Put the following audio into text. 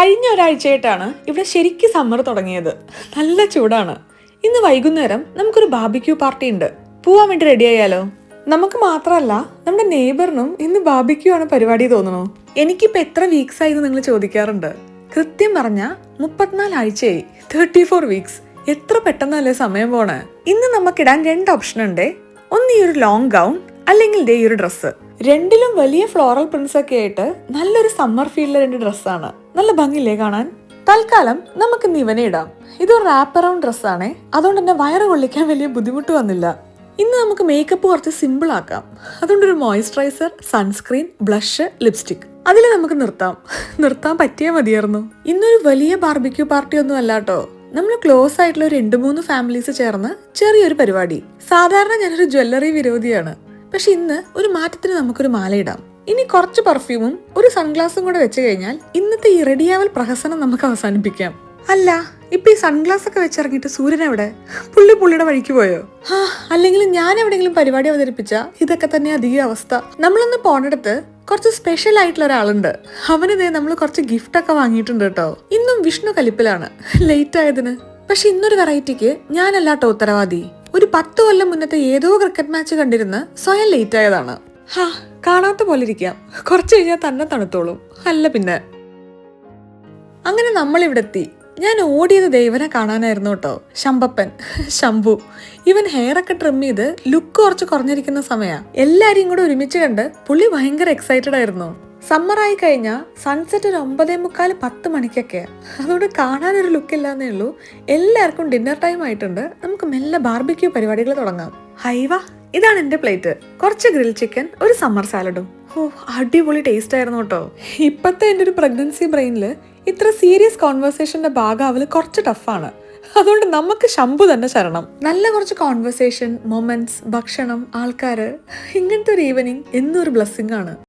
കഴിഞ്ഞ ഒരാഴ്ചയായിട്ടാണ് ഇവിടെ ശരിക്കും സമ്മർ തുടങ്ങിയത്. നല്ല ചൂടാണ്. ഇന്ന് വൈകുന്നേരം നമുക്കൊരു ബാർബിക്യൂ പാർട്ടി ഉണ്ട്. പോവാൻ വേണ്ടി റെഡി ആയാലോ? നമുക്ക് മാത്രമല്ല, നമ്മുടെ നെയ്ബറിനും ഇന്ന് ബാർബിക്യൂ ആണ് പരിപാടി തോന്നുന്നു. എനിക്കിപ്പോ എത്ര വീക്സ് ആയിരുന്നു നിങ്ങൾ ചോദിക്കാറുണ്ട്. കൃത്യം പറഞ്ഞ 34 ആഴ്ചയായി, 34 വീക്സ്. എത്ര പെട്ടെന്നല്ലേ സമയം പോണേ. ഇന്ന് നമുക്കിടാൻ 2 ഓപ്ഷൻ ഉണ്ട്. ഒന്ന് ഈ ഒരു ലോങ് ഗൗൺ, അല്ലെങ്കിൽ ദേ ഈ ഒരു ഡ്രസ്സ്. രണ്ടിലും വലിയ ഫ്ലോറൽ പ്രിന്റ്സ് ഒക്കെ ആയിട്ട് നല്ലൊരു സമ്മർ ഫീലിലെ 2 ഡ്രസ്സാണ്. നല്ല ഭംഗിയില്ലേ കാണാൻ? തൽക്കാലം നമുക്ക് ഇവനെ ഇടാം. ഇതൊരു റാപ്പ് അറൗണ്ട് ഡ്രസ്സാണേ, അതുകൊണ്ട് തന്നെ വയറ് കൊള്ളിക്കാൻ വലിയ ബുദ്ധിമുട്ട് വന്നില്ല. ഇന്ന് നമുക്ക് മേക്കപ്പ് കുറച്ച് സിമ്പിൾ ആക്കാം. അതുകൊണ്ടൊരു മോയിസ്ചറൈസർ, സൺസ്ക്രീൻ, ബ്ലഷ്, ലിപ്സ്റ്റിക് അതിൽ നമുക്ക് നിർത്താൻ പറ്റിയാ മതിയായിരുന്നു. ഇന്നൊരു വലിയ ബാർബിക്യൂ പാർട്ടി ഒന്നും അല്ലാട്ടോ. നമ്മൾ ക്ലോസ് ആയിട്ടുള്ള 2-3 ഫാമിലീസ് ചേർന്ന് ചെറിയൊരു പരിപാടി. സാധാരണ ഞാനൊരു ജ്വല്ലറി വിരോധിയാണ്, പക്ഷെ ഇന്ന് ഒരു മാറ്റത്തിന് നമുക്കൊരു മാല ഇടാം. ഇനി കുറച്ച് പെർഫ്യൂമും ഒരു സൺഗ്ലാസും കൂടെ വെച്ച് കഴിഞ്ഞാൽ ഇന്നത്തെ ഈ റെഡിയാവൽ പ്രഹസനം നമുക്ക് അവസാനിപ്പിക്കാം. അല്ല, ഇപ്പൊ ഈ സൺഗ്ലാസ് ഒക്കെ വെച്ചിറങ്ങിയിട്ട് സൂര്യൻ എവിടെ? പുള്ളിയുടെ വഴിക്ക് പോയോ? അല്ലെങ്കിൽ ഞാൻ എവിടെയെങ്കിലും പരിപാടി അവതരിപ്പിച്ച ഇതൊക്കെ തന്നെ അധികം അവസ്ഥ. നമ്മളൊന്ന് പോണിടത്ത് കുറച്ച് സ്പെഷ്യൽ ആയിട്ടുള്ള ഒരാളുണ്ട്. അവനിതേ നമ്മൾ കുറച്ച് ഗിഫ്റ്റ് ഒക്കെ വാങ്ങിയിട്ടുണ്ട് കേട്ടോ. ഇന്നും വിഷ്ണു കലിപ്പിലാണ്, ലേറ്റ് ആയതിന്. പക്ഷെ ഇന്നൊരു വെറൈറ്റിക്ക് ഞാനല്ലാട്ടോ ഉത്തരവാദി. ഒരു 10 കൊല്ലം മുന്നത്തെ ഏതോ ക്രിക്കറ്റ് മാച്ച് കണ്ടിരുന്ന് സ്വയം ലേറ്റ് ആയതാണ്. കാണാത്ത പോലെ ഇരിക്കാം, കുറച്ച് കഴിഞ്ഞാൽ തന്നെ തണുത്തോളും. അല്ല പിന്നെ. അങ്ങനെ നമ്മളിവിടെ എത്തി. ഞാൻ ഓടിയത് ദൈവനെ കാണാനായിരുന്നു കേട്ടോ. ശംഭു. ഇവൻ ഹെയർ ഒക്കെ ട്രിം ചെയ്ത് ലുക്ക് കുറച്ച് കുറഞ്ഞിരിക്കുന്ന സമയ. എല്ലാരെയും കൂടെ ഒരുമിച്ച് കണ്ട് പുള്ളി ഭയങ്കര എക്സൈറ്റഡ് ആയിരുന്നു. സമ്മർ ആയി കഴിഞ്ഞാൽ സൺസെറ്റ് ഒരു 9:45, 10 മണിക്കൊക്കെ. അതുകൊണ്ട് കാണാനൊരു ലുക്ക് ഇല്ലാന്നേ ഉള്ളൂ. എല്ലാവർക്കും ഡിന്നർ ടൈം ആയിട്ടുണ്ട്. നമുക്ക് മെല്ലെ ബാർബിക്യൂ പരിപാടികൾ തുടങ്ങാം. ഹൈവ, ഇതാണ് എന്റെ പ്ലേറ്റ്. കുറച്ച് ഗ്രിൽ ചിക്കൻ, ഒരു സമ്മർ സാലഡും. അടിപൊളി ടേസ്റ്റ് ആയിരുന്നു കേട്ടോ. ഇപ്പത്തെ എന്റെ ഒരു പ്രഗ്നൻസി ബ്രെയിനില് ഇത്ര സീരിയസ് കോൺവെർസേഷന്റെ ഭാഗമാവല് കുറച്ച് ടഫാണ്. അതുകൊണ്ട് നമുക്ക് ശംഭു തന്നെ ശരണം. നല്ല കുറച്ച് കോൺവെർസേഷൻ, മൊമെന്റ്സ്, ഭക്ഷണം, ആൾക്കാര്, ഇങ്ങനത്തെ ഒരു ഈവനിങ് എന്നും ഒരു ബ്ലെസ്സിംഗ് ആണ്.